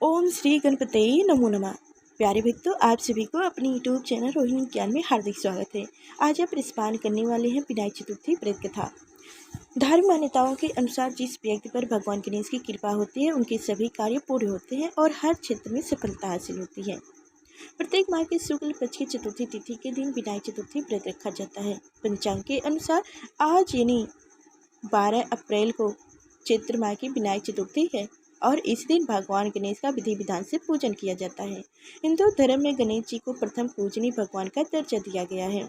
ओम श्री गणपतये नमो नमः। प्यारे भक्तों, आप सभी को अपने यूट्यूब चैनल रोहिणी ज्ञान में हार्दिक स्वागत है। आज आप रिस्पान करने वाले हैं विनायक चतुर्थी व्रत कथा। धार्मिक मान्यताओं के अनुसार जिस व्यक्ति पर भगवान गणेश की कृपा होती है, उनके सभी कार्य पूरे होते हैं और हर क्षेत्र में सफलता हासिल होती है। प्रत्येक माह के शुक्ल पक्ष की चतुर्थी तिथि के दिन विनायक चतुर्थी व्रत रखा जाता है। पंचांग के अनुसार आज यानी 12 अप्रैल को चैत्र माह की विनायक चतुर्थी है और इस दिन भगवान गणेश का विधि विधान से पूजन किया जाता है। हिंदू धर्म में गणेश जी को प्रथम पूजनीय भगवान का दर्जा दिया गया है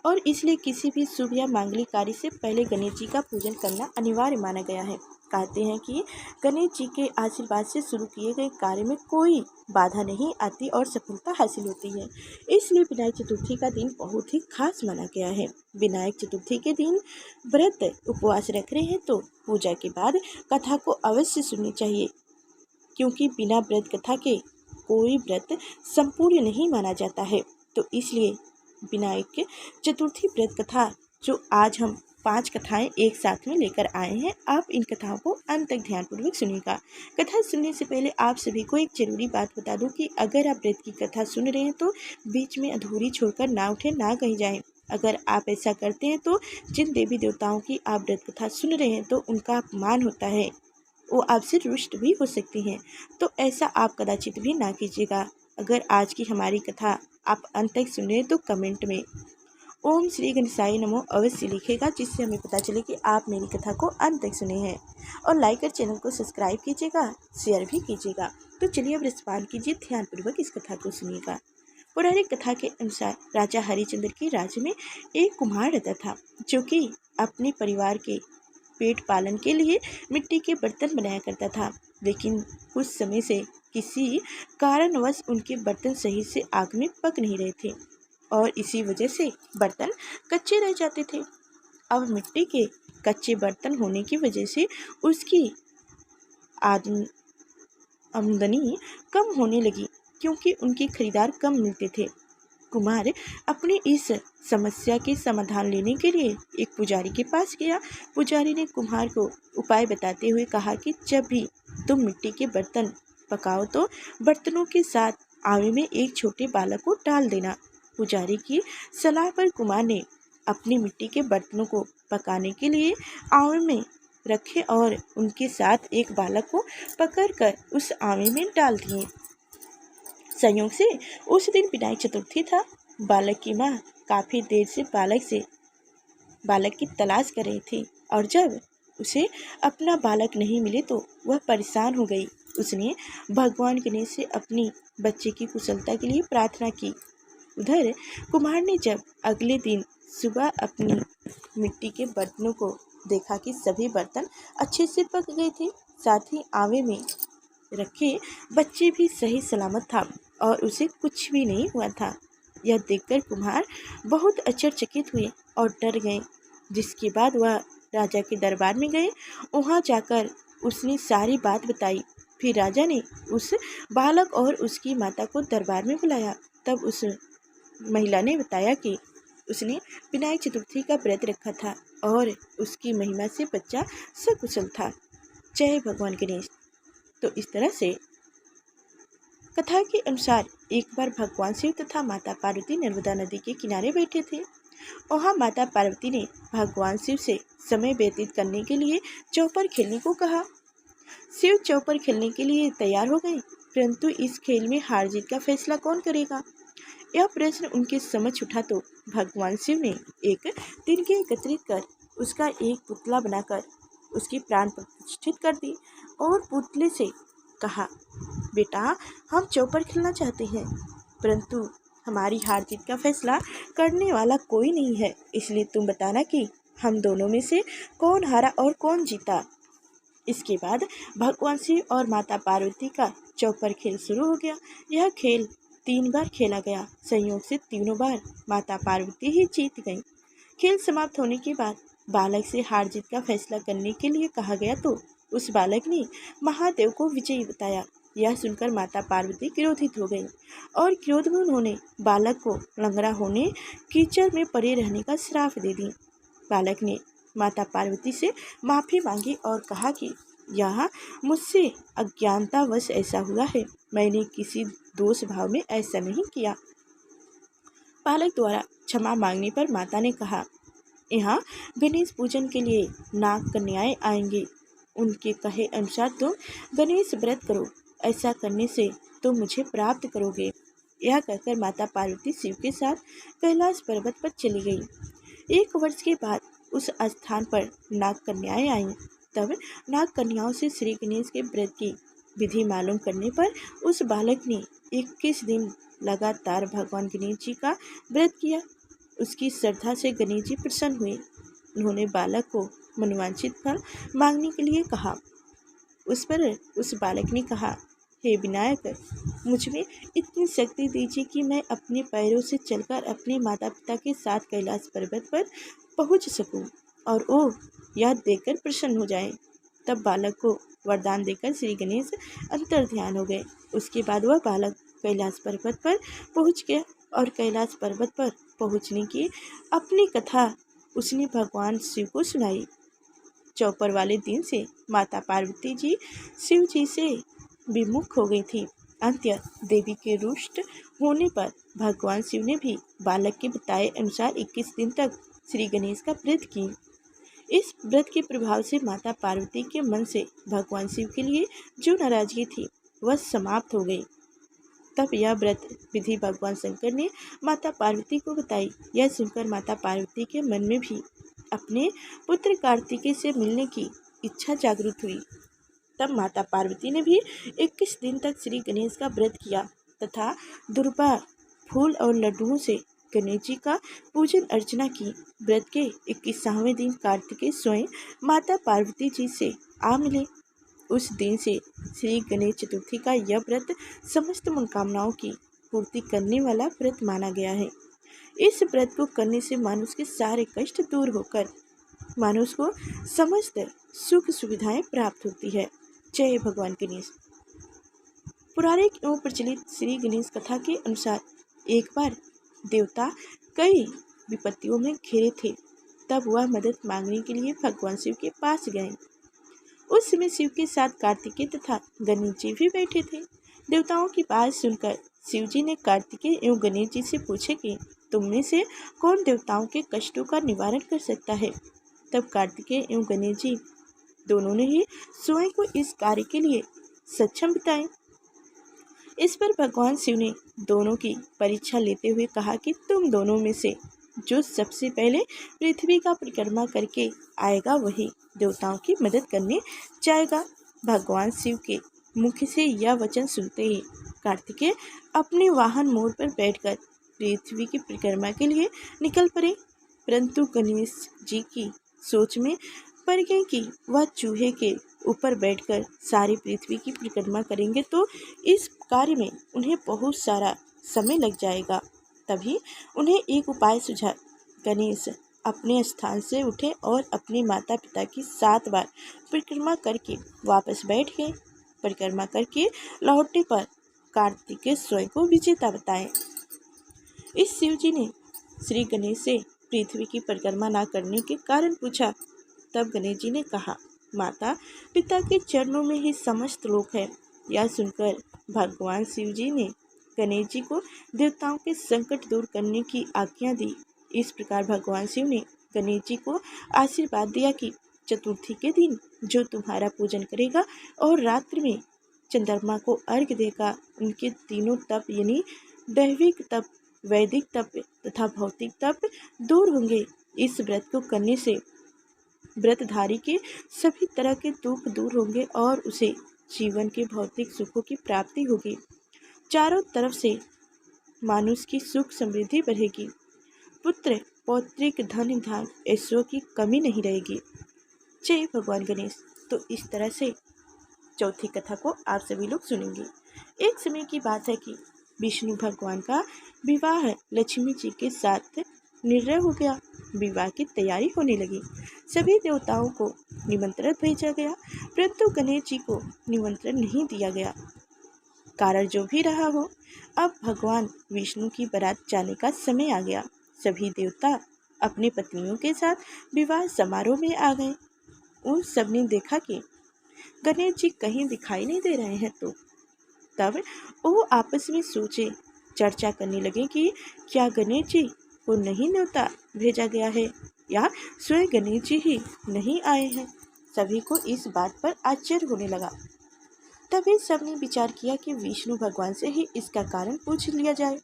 और इसलिए किसी भी शुभ या मांगलिक कार्य से पहले गणेश जी का पूजन करना अनिवार्य माना गया है। कहते हैं कि गणेश जी के आशीर्वाद से शुरू किए गए कार्य में कोई बाधा नहीं आती और सफलता हासिल होती है। इसलिए विनायक चतुर्थी का दिन बहुत ही खास माना गया है। विनायक चतुर्थी के दिन व्रत उपवास रख रहे हैं तो पूजा के बाद कथा को अवश्य सुननी चाहिए, क्योंकि बिना व्रत कथा के कोई व्रत संपूर्ण नहीं माना जाता है। तो इसलिए विनायक चतुर्थी व्रत कथा जो आज हम 5 कथाएं एक साथ में लेकर आए हैं, आप इन कथाओं को अंत तक ध्यानपूर्वक सुनिएगा। कथा सुनने से पहले आप सभी को एक जरूरी बात बता दूं कि अगर आप व्रत की कथा सुन रहे हैं तो बीच में अधूरी छोड़कर ना उठे, ना कहीं जाएं। अगर आप ऐसा करते हैं तो जिन देवी देवताओं की आप व्रत कथा सुन रहे हैं तो उनका अपमान होता है, वो आपसे रुष्ट भी हो सकती हैं। तो ऐसा आप कदाचित भी ना कीजिएगा। अगर आज की हमारी कथा आप अंत तक सुने तो कमेंट में ओम श्री गणेशाय नमो अवश्य लिखेगा, जिससे हमें पता चले कि आप मेरी कथा को अंत तक सुने हैं। और लाइक कर चैनल को सब्सक्राइब कीजिएगा, शेयर भी कीजिएगा। तो चलिए अब रिस्पान कीजिए, ध्यानपूर्वक इस कथा को सुनिएगा। पौराणिक कथा के अनुसार राजा हरिश्चंद्र के राज्य में एक कुम्हार रहता था, जो कि अपने परिवार के पेट पालन के लिए मिट्टी के बर्तन बनाया करता था। लेकिन कुछ समय से किसी कारणवश उनके बर्तन सही से आग में पक नहीं रहे थे और इसी वजह से बर्तन कच्चे रह जाते थे। अब मिट्टी के कच्चे बर्तन होने की वजह से उसकी आमदनी कम होने लगी, क्योंकि उनके खरीदार कम मिलते थे। कुमार अपनी इस समस्या के समाधान लेने के लिए एक पुजारी के पास गया। पुजारी ने कुम्हार को उपाय बताते हुए कहा कि जब भी तुम मिट्टी के बर्तन पकाओ तो बर्तनों के साथ आवे में एक छोटे बालक को डाल देना। पुजारी की सलाह पर कुमार ने अपनी मिट्टी के बर्तनों को पकाने के लिए आवे में रखे और उनके साथ एक बालक को पकड़कर उस आवे में डाल दिए। संयोग से उस दिन विनायक चतुर्थी था। बालक की माँ काफी देर से बालक की तलाश कर रही थी और जब उसे अपना बालक नहीं मिले तो वह परेशान हो गई। उसने भगवान गणेश से अपनी बच्चे की कुशलता के लिए प्रार्थना की। उधर कुम्हार ने जब अगले दिन सुबह अपनी मिट्टी के बर्तनों को देखा कि सभी बर्तन अच्छे से पक गए थे, साथ ही आवे में रखे बच्चे भी सही सलामत था और उसे कुछ भी नहीं हुआ था। यह देखकर कुम्हार बहुत आश्चर्यचकित हुए और डर गए, जिसके बाद वह राजा के दरबार में गए। वहां जाकर उसने सारी बात बताई। फिर राजा ने उस बालक और उसकी माता को दरबार में बुलाया। तब उस महिला ने बताया कि उसने विनायक चतुर्थी का व्रत रखा था और उसकी महिमा से बच्चा सकुशल था। जय भगवान गणेश। तो इस तरह से कथा के अनुसार एक बार भगवान शिव तथा माता पार्वती नर्मदा नदी के किनारे बैठे थे। वहाँ माता पार्वती ने भगवान शिव से समय व्यतीत करने के लिए चौपर खेलने को कहा। शिव चौपर खेलने के लिए तैयार हो गए, परंतु इस खेल में हार जीत का फैसला कौन करेगा, यह प्रश्न उनके समक्ष उठा। तो भगवान शिव ने एक तिनके एकत्रित कर उसका एक पुतला बनाकर उसकी प्राण प्रतिष्ठित कर दी और पुतले से कहा, बेटा, हम चौपर खेलना चाहते हैं, परंतु हमारी हार जीत का फैसला करने वाला कोई नहीं है, इसलिए तुम बताना कि हम दोनों में से कौन हारा और कौन जीता। इसके बाद भगवान शिव और माता पार्वती का चौपर खेल शुरू हो गया। यह खेल 3 बार खेला गया। संयोग से तीनों बार माता पार्वती ही जीत गई। खेल समाप्त होने के बाद बालक से हार जीत का फैसला करने के लिए कहा गया तो उस बालक ने महादेव को विजयी बताया। यह सुनकर माता पार्वती क्रोधित हो गई और क्रोध में उन्होंने बालक को लंगड़ा होने, कीचड़ में पड़े रहने का श्राप दे दी। बालक ने माता पार्वती से माफ़ी मांगी और कहा कि यहाँ मुझसे अज्ञानतावश ऐसा हुआ है, मैंने किसी दोष भाव में ऐसा नहीं किया। बालक द्वारा क्षमा मांगने पर माता ने कहा, यहाँ गणेश पूजन के लिए नाग कन्याएं आएंगी, उनके कहे अनुसार तुम गणेश व्रत करो, ऐसा करने से तुम मुझे प्राप्त करोगे। यह कहकर माता पार्वती शिव के साथ कैलाश पर्वत पर चली गई। 1 वर्ष के बाद उस स्थान पर नाग कन्याएं आईं। तब नाग कन्याओं से श्री गणेश के व्रत की विधि मालूम करने पर उस बालक ने 21 दिन लगातार भगवान गणेश जी का व्रत किया। उसकी श्रद्धा से गणेश जी प्रसन्न हुए। उन्होंने बालक को मनोवांछित फल मांगने के लिए कहा। उस पर उस बालक ने कहा, हे विनायक, मुझ में इतनी शक्ति दीजिए कि मैं अपने पैरों से चलकर अपने माता पिता के साथ कैलाश पर्वत पर पहुंच सकूं और वो यह देखकर प्रसन्न हो जाए। तब बालक को वरदान देकर श्री गणेश अंतर ध्यान हो गए। उसके बाद वह बालक कैलाश पर्वत पर पहुंच गया और कैलाश पर्वत पर पहुंचने की अपनी कथा उसने भगवान शिव को सुनाई। चौपर वाले दिन से माता पार्वती जी शिव जी से विमुख हो गई थी। अंत्य देवी के रुष्ट होने पर भगवान शिव ने भी बालक के बताए अनुसार 21 दिन तक श्री गणेश का व्रत की। इस व्रत के प्रभाव से माता पार्वती के मन से भगवान शिव के लिए जो नाराजगी थी वह समाप्त हो गई। तब यह व्रत विधि भगवान शंकर ने माता पार्वती को बताई। यह सुनकर माता पार्वती के मन में भी अपने पुत्र कार्तिकेय से मिलने की इच्छा जागृत हुई। तब माता पार्वती ने भी 21 दिन तक श्री गणेश का व्रत किया तथा दुर्वा, फूल और लड्डुओं से गणेश जी का पूजन अर्चना की। व्रत के 21वें दिन कार्तिकेय स्वयं माता पार्वती जी से आ मिले। उस दिन से श्री गणेश चतुर्थी का यह व्रत समस्त मनोकामनाओं की पूर्ति करने वाला व्रत माना गया है। इस व्रत को करने से मनुष्य के सारे कष्ट दूर होकर मनुष्य को समस्त सुख सुविधाएं प्राप्त होती है। जय भगवान गणेश। पौराणिक एवं प्रचलित श्री गणेश कथा के अनुसार एक बार देवता कई विपत्तियों में घिरे थे। तब वह मदद मांगने के लिए भगवान शिव के पास गए। उस समय शिव के साथ कार्तिकेय तथा गणेश जी भी बैठे थे। देवताओं की बात सुनकर शिव जी ने कार्तिकेय एवं गणेश जी से पूछे कि तुम में से कौन देवताओं के कष्टों का निवारण कर सकता है। तब कार्तिकेय एवं गणेश जी दोनों ने ही स्वयं को इस कार्य के लिए सक्षम बताए। इस पर भगवान शिव ने दोनों की परीक्षा लेते हुए कहा कि तुम दोनों में से जो सबसे पहले पृथ्वी का परिक्रमा करके आएगा वही देवताओं की मदद करने जाएगा। भगवान शिव के मुख से यह वचन सुनते ही कार्तिकेय अपने वाहन मोर पर बैठकर पृथ्वी की परिक्रमा के लिए निकल पड़े। परंतु गणेश जी की सोच में पड़ गई कि वह चूहे के ऊपर बैठकर सारी पृथ्वी की परिक्रमा करेंगे तो इस कार्य में उन्हें बहुत सारा समय लग जाएगा। तभी उन्हें एक उपाय सूझा। गणेश अपने स्थान से उठे और अपने माता पिता की 7 बार परिक्रमा करके वापस बैठ गए। परिक्रमा करके लौटने पर कार्तिकेय स्वयं को विजेता बताए। इस शिव जी ने श्री गणेश से पृथ्वी की परिक्रमा न करने के कारण पूछा। तब गणेश जी ने कहा, माता पिता के चरणों में ही समस्त लोक है। यह सुनकर भगवान शिव जी ने गणेश जी को देवताओं के संकट दूर करने की आज्ञा दी। इस प्रकार भगवान शिव ने गणेश जी को आशीर्वाद दिया कि चतुर्थी के दिन जो तुम्हारा पूजन करेगा और रात्रि में चंद्रमा को अर्घ्य देगा, उनके तीनों तप यानी दैविक तप, वैदिक तप तथा भौतिक तप दूर होंगे। इस व्रत को करने से व्रतधारी के सभी तरह के दुख दूर होंगे और उसे जीवन के भौतिक सुखों की प्राप्ति होगी। चारों तरफ से मानुष की सुख समृद्धि बढ़ेगी। पुत्र पौत्रिक धन धान ऐश्वर्य की कमी नहीं रहेगी। जय भगवान गणेश। तो इस तरह से चौथी कथा को आप सभी लोग सुनेंगे। एक समय की बात है कि विष्णु भगवान का विवाह लक्ष्मी जी के साथ निर्णय हो गया। विवाह की तैयारी होने लगी। सभी देवताओं को निमंत्रण भेजा गया, परंतु गणेश जी को निमंत्रण नहीं दिया गया। कारण जो भी रहा हो, अब भगवान विष्णु की बारात जाने का समय आ गया। सभी देवता अपनी पत्नियों के साथ विवाह समारोह में आ गए। उन सब ने देखा कि गणेश जी कहीं दिखाई नहीं दे रहे हैं तो तब वो आपस में सोचे, चर्चा करने लगे कि क्या गणेश जी को नहीं न्योता भेजा गया है या स्वयं गणेश जी ही नहीं आए हैं। सभी को इस बात पर आश्चर्य होने लगा। तभी सबने विचार किया कि विष्णु भगवान से ही इसका कारण पूछ लिया जाए।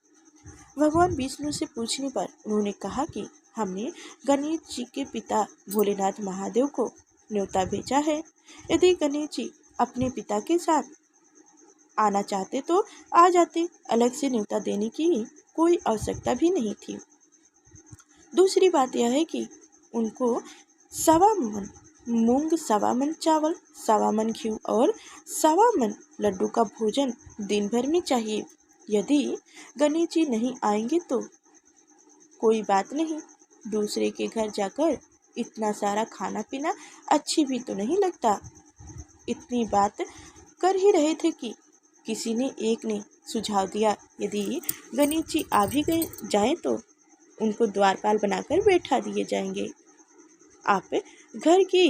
भगवान विष्णु से पूछने पर उन्होंने कहा कि हमने गणेश जी के पिता भोलेनाथ महादेव को न्योता भेजा है। यदि गणेश जी अपने पिता के साथ आना चाहते तो आ जाते, अलग से न्योता देने की कोई आवश्यकता भी नहीं थी। दूसरी बात यह है कि उनको 1.25 मन मूंग, 1.25 मन चावल, 1.25 मन घी और 1.25 मन लड्डू का भोजन दिन भर में चाहिए। यदि गणेश जी नहीं आएंगे तो कोई बात नहीं, दूसरे के घर जाकर इतना सारा खाना पीना अच्छी भी तो नहीं लगता। इतनी बात कर ही रहे थे कि किसी ने एक ने सुझाव दिया, यदि गणेश जी आ भी गए जाए तो उनको द्वारपाल बनाकर बैठा दिए जाएंगे। आप घर की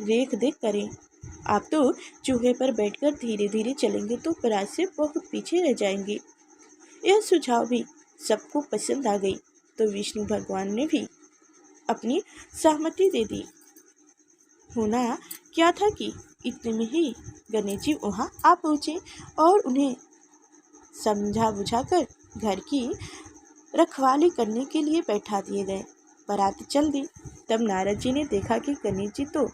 रेख देख करें। आप तो चूहे पर बैठकर धीरे धीरे चलेंगे तो पराज से बहुत पीछे रह जाएंगे। यह सुझाव भी सबको पसंद आ गई तो विष्णु भगवान ने भी अपनी सहमति दे दी। होना क्या था कि इतने में ही गणेश जी वहाँ आ पहुँचे और उन्हें समझा बुझाकर घर की रखवाली करने के लिए बैठा दिए गए। बारात चल दी। तब नारद जी ने देखा कि गणेश जी तो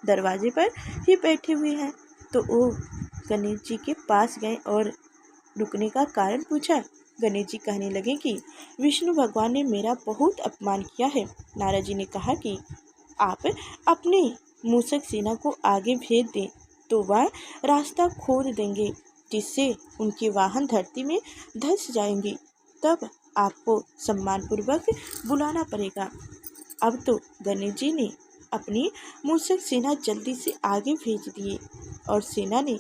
दरवाजे पर ही बैठे हुए हैं, तो वो गणेश जी के पास गए और रुकने का कारण पूछा। गणेश जी कहने लगे कि विष्णु भगवान ने मेरा बहुत अपमान किया है। नारद जी ने कहा कि आप अपने मूषक सेना को आगे भेज दें तो वह रास्ता खोद देंगे, जिससे उनके वाहन धरती में धंस जाएंगे। तब आपको सम्मानपूर्वक बुलाना पड़ेगा। अब तो गणेश जी ने अपनी मूषक सेना जल्दी से आगे भेज दिए और सेना ने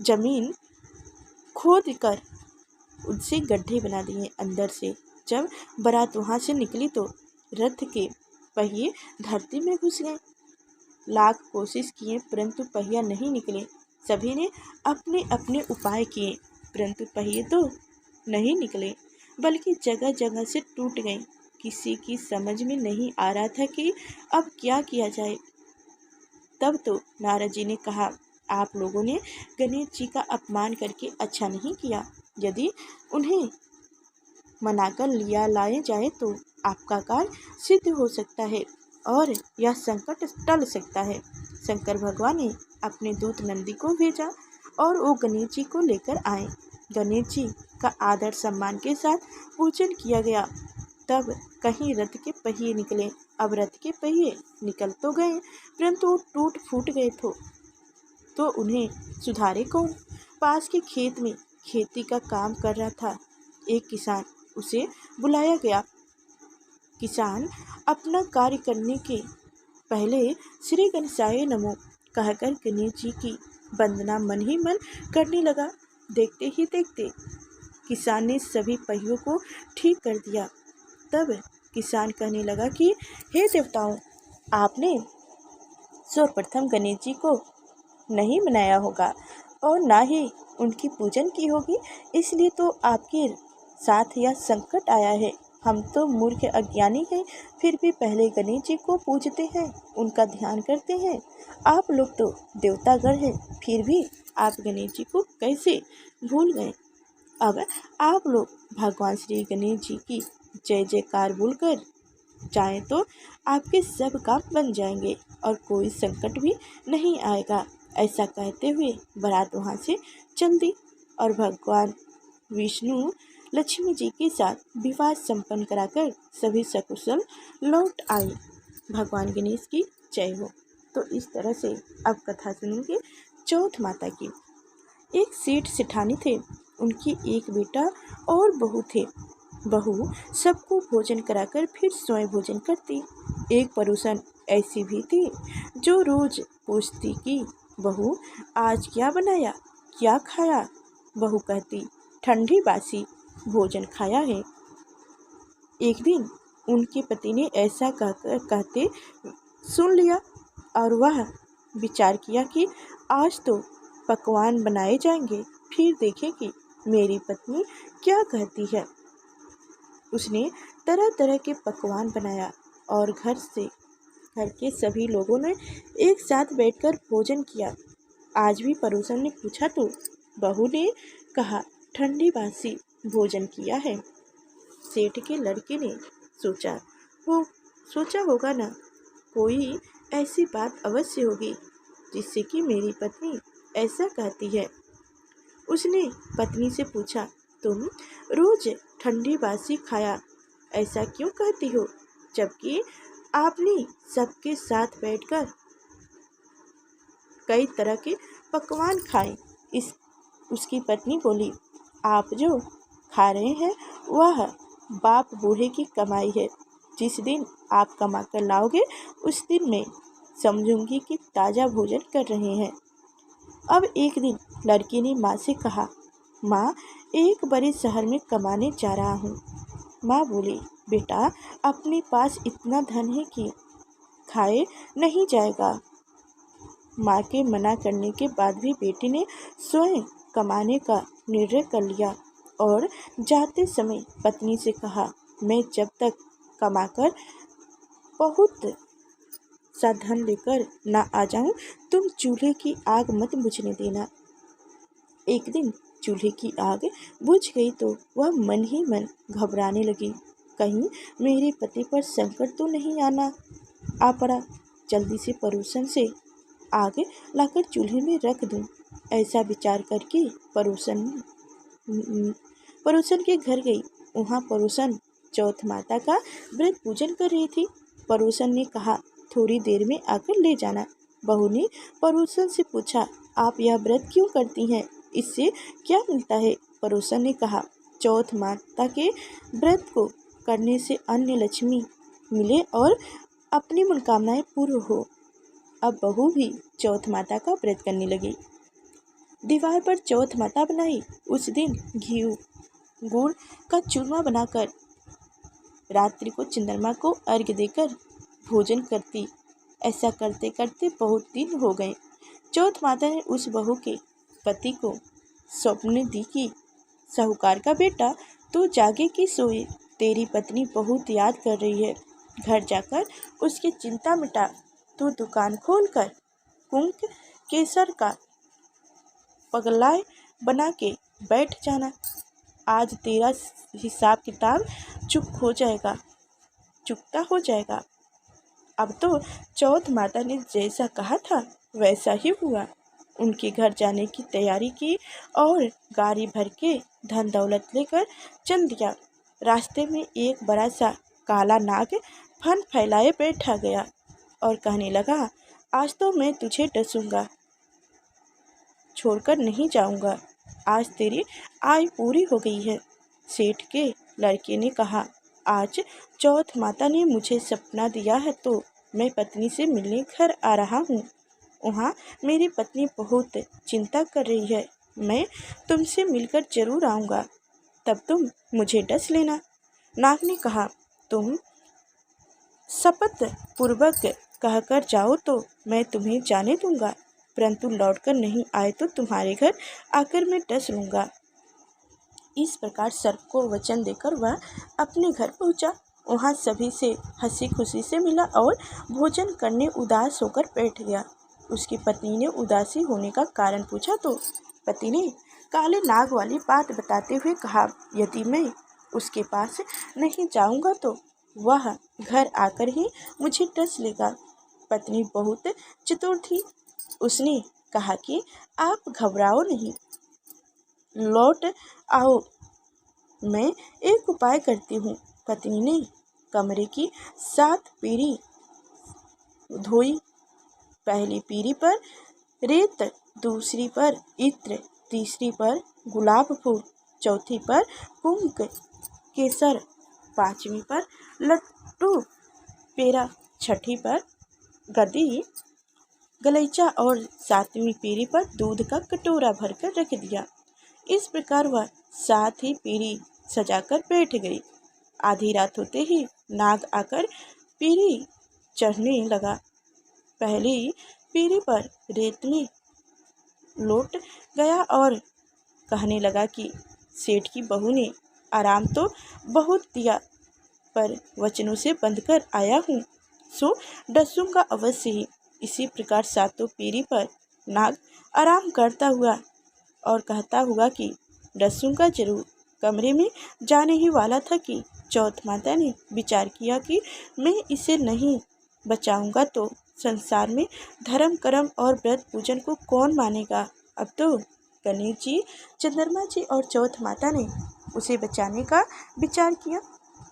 जमीन खोद कर उनसे गड्ढे बना दिए अंदर से। जब बारात वहाँ से निकली तो रथ के पहिए धरती में घुस गए। लाख कोशिश किए परंतु पहिया नहीं निकले। सभी ने अपने अपने उपाय किए परंतु पहिए तो नहीं निकले, बल्कि जगह जगह से टूट गए। किसी की समझ में नहीं आ रहा था कि अब क्या किया जाए। तब तो नारद जी ने कहा, आप लोगों ने गणेश जी का अपमान करके अच्छा नहीं किया। यदि उन्हें मनाकर लिया लाए जाए तो आपका कार्य सिद्ध हो सकता है और यह संकट टल सकता है। शंकर भगवान ने अपने दूत नंदी को भेजा और वो गणेश जी को लेकर आए। गणेश जी का आदर सम्मान के साथ पूजन किया गया। तब कहीं रथ के पहिए निकले। अब रथ के पहिए निकल तो गए परंतु टूट फूट गए तो उन्हें सुधारे कौन। पास के खेत में खेती का काम कर रहा था एक किसान, उसे बुलाया गया। किसान अपना कार्य करने के पहले श्री गणेशाय नमो कहकर गणेश जी की वंदना मन ही मन करने लगा। देखते ही देखते किसान ने सभी पहियों को ठीक कर दिया। तब किसान कहने लगा कि हे देवताओं, आपने सर्वप्रथम गणेश जी को नहीं मनाया होगा और ना ही उनकी पूजन की होगी, इसलिए तो आपके साथ यह संकट आया है। हम तो मूर्ख अज्ञानी हैं, फिर भी पहले गणेश जी को पूजते हैं, उनका ध्यान करते हैं। आप लोग तो देवतागण हैं, फिर भी आप गणेश जी को कैसे भूल गए। अब आप लोग भगवान श्री गणेश जी की जय जयकार बोलकर जाएं तो आपके सब काम बन जाएंगे और कोई संकट भी नहीं आएगा। ऐसा कहते हुए बारात वहाँ से चल दी और भगवान विष्णु लक्ष्मी जी के साथ विवाह संपन्न कराकर सभी सकुशल लौट आए। भगवान गणेश की जय हो। तो इस तरह से अब कथा सुनेंगे चौथ माता की। एक सेठ सेठानी थे, उनकी एक बेटा और बहू थे। बहू सबको भोजन कराकर फिर स्वयं भोजन करती। एक पड़ोसन ऐसी भी थी जो रोज पूछती कि बहू आज क्या बनाया, क्या खाया। बहू कहती ठंडी बासी भोजन खाया है। एक दिन उनके पति ने ऐसा कहते सुन लिया और वह विचार किया कि आज तो पकवान बनाए जाएंगे, फिर देखें कि मेरी पत्नी क्या कहती है। उसने तरह तरह के पकवान बनाया और घर के सभी लोगों ने एक साथ बैठकर भोजन किया। आज भी पड़ोसन ने पूछा तो बहू ने कहा, ठंडी बासी भोजन किया है। सेठ के लड़के ने सोचा वो सोचा होगा ना, कोई ऐसी बात अवश्य होगी जिससे कि मेरी पत्नी ऐसा कहती है। उसने पत्नी से पूछा, तुम रोज ठंडी बासी खाया ऐसा क्यों कहती हो, जबकि आपने सबके साथ बैठकर कई तरह के पकवान खाए। इस उसकी पत्नी बोली, आप जो खा रहे हैं वह बाप बूढ़े की कमाई है। जिस दिन आप कमा कर लाओगे उस दिन मैं समझूंगी कि ताज़ा भोजन कर रहे हैं। अब एक दिन लड़की ने माँ से कहा, माँ एक बड़े शहर में कमाने जा रहा हूँ। माँ बोली, बेटा अपने पास इतना धन है कि खाए नहीं जाएगा। माँ के मना करने के बाद भी बेटी ने स्वयं कमाने का निर्णय कर लिया और जाते समय पत्नी से कहा, मैं जब तक कमाकर बहुत सा धन लेकर ना आ जाऊं, तुम चूल्हे की आग मत बुझने देना। एक दिन चूल्हे की आग बुझ गई तो वह मन ही मन घबराने लगी, कहीं मेरे पति पर संकट तो नहीं आ पड़ा। जल्दी से पड़ोसन से आग लाकर चूल्हे में रख दूं। ऐसा विचार करके पड़ोसन के घर गई। वहाँ पड़ोसन चौथ माता का व्रत पूजन कर रही थी। पड़ोसन ने कहा, थोड़ी देर में आकर ले जाना। बहू ने पड़ोसन से पूछा, आप यह व्रत क्यों करती हैं, इससे क्या मिलता है। पड़ोसन ने कहा, चौथ माता के व्रत को करने से अन्य लक्ष्मी मिले और अपनी मनोकामनाएं पूर्ण हो। अब बहू भी चौथ माता का व्रत करने लगी। दीवार पर चौथ माता बनाई। उस दिन घी गुड़ का चूरमा बनाकर रात्रि को चंद्रमा को अर्घ्य देकर भोजन करती। ऐसा करते करते बहुत दिन हो गए। चौथ माता ने उस बहू के पति को स्वप्न दी कि साहूकार का बेटा तू जागे कि सोए, तेरी पत्नी बहुत याद कर रही है। घर जाकर उसकी चिंता मिटा, तू दुकान खोलकर कुंक केसर का पगलाय बना के बैठ जाना। आज तेरा हिसाब किताब चुकता हो जाएगा। अब तो चौथ माता ने जैसा कहा था वैसा ही हुआ। उनके घर जाने की तैयारी की और गाड़ी भर के धन दौलत लेकर चल दिया। रास्ते में एक बड़ा सा काला नाग फन फैलाए बैठा गया और कहने लगा, आज तो मैं तुझे डसूंगा, छोड़कर नहीं जाऊंगा। आज तेरी आयु पूरी हो गई है। सेठ के लड़के ने कहा, आज चौथ माता ने मुझे सपना दिया है तो मैं पत्नी से मिलने घर आ रहा हूँ। वहाँ मेरी पत्नी बहुत चिंता कर रही है। मैं तुमसे मिलकर जरूर आऊँगा, तब तुम मुझे डस लेना। नाग ने कहा, तुम शपथ पूर्वक कहकर जाओ तो मैं तुम्हें जाने दूंगा, परंतु लौटकर नहीं आए तो तुम्हारे घर आकर मैं डस लूँगा। इस प्रकार सर्प को वचन देकर वह अपने घर पहुँचा। वहाँ सभी से हंसी खुशी से मिला और भोजन करने उदास होकर बैठ गया। उसकी पत्नी ने उदासी होने का कारण पूछा तो पति ने काले नाग वाली बात बताते हुए कहा, यदि मैं उसके पास नहीं जाऊंगा तो वह घर आकर ही मुझे डस लेगा। पत्नी बहुत चतुर थी। उसने कहा कि आप घबराओ नहीं, लौट आओ, मैं एक उपाय करती हूँ। पत्नी ने कमरे की 7 पीढ़ी धोई। पहली पीढ़ी पर रेत, दूसरी पर इत्र, तीसरी पर गुलाब फूल, चौथी पर कुंक केसर, पांचवी पर लट्टू पेरा, छठी पर गदी गलीचा और 7वीं पीढ़ी पर दूध का कटोरा भरकर रख दिया। इस प्रकार वह 7 ही पीढ़ी सजाकर बैठ गई। आधी रात होते ही नाग आकर पीढ़ी चढ़ने लगा। पहले ही पीढ़ी पर रेत में लौट गया और कहने लगा कि सेठ की बहू ने आराम तो बहुत दिया, पर वचनों से बंध कर आया हूँ, सो डसूंगा अवश्य ही। इसी प्रकार सातों पीढ़ी पर नाग आराम करता हुआ और कहता हुआ कि डसूंगा जरूर। कमरे में जाने ही वाला था कि चौथ माता ने विचार किया कि मैं इसे नहीं बचाऊंगा तो संसार में धर्म कर्म और व्रत पूजन को कौन मानेगा। अब तो गणेश जी, चंद्रमा जी और चौथ माता ने उसे बचाने का विचार किया।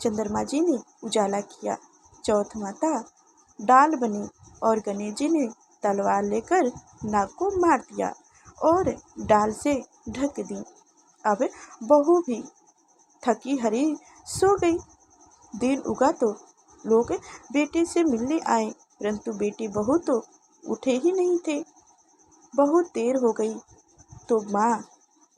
चंद्रमा जी ने उजाला किया, चौथ माता डाल बनी और गणेश जी ने तलवार लेकर नाग को मार दिया और डाल से ढक दी। अब बहू भी थकी हरी सो गई। दिन उगा तो लोग बेटे से मिलने आए, परंतु बेटी बहू तो उठे ही नहीं थे। बहुत देर हो गई तो माँ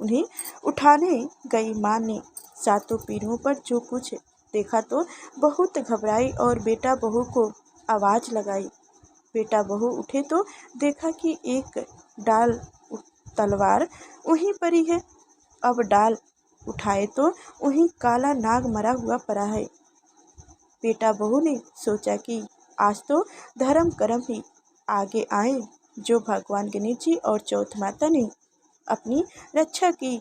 उन्हें उठाने गई। माँ ने सातों पीढ़ियों पर जो कुछ देखा तो बहुत घबराई और बेटा बहू को आवाज़ लगाई। बेटा बहू उठे तो देखा कि एक डाल तलवार वहीं पड़ी है। अब डाल उठाए तो वहीं काला नाग मरा हुआ पड़ा है। बेटा बहू ने सोचा कि आज तो धर्म कर्म ही आगे आए, जो भगवान गणेश जी और चौथ माता ने अपनी रक्षा की।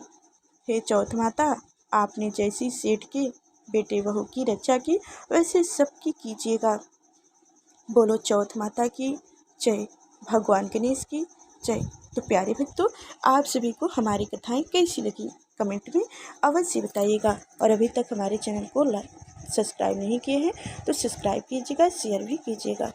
हे चौथ माता, आपने जैसी सेठ के बेटे बहू की रक्षा की, वैसे सबकी कीजिएगा। बोलो चौथ माता की जय, भगवान गणेश की जय। तो प्यारे भक्तों, आप सभी को हमारी कथाएं कैसी लगी कमेंट में अवश्य बताइएगा। और अभी तक हमारे चैनल को सब्सक्राइब नहीं किए हैं तो सब्सक्राइब कीजिएगा, शेयर भी कीजिएगा।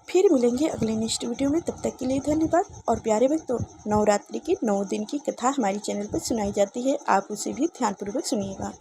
फिर मिलेंगे अगले नेक्स्ट वीडियो में, तब तक के लिए धन्यवाद। और प्यारे भक्तों, नवरात्रि की 9 दिन की कथा हमारे चैनल पर सुनाई जाती है, आप उसे भी ध्यानपूर्वक सुनिएगा।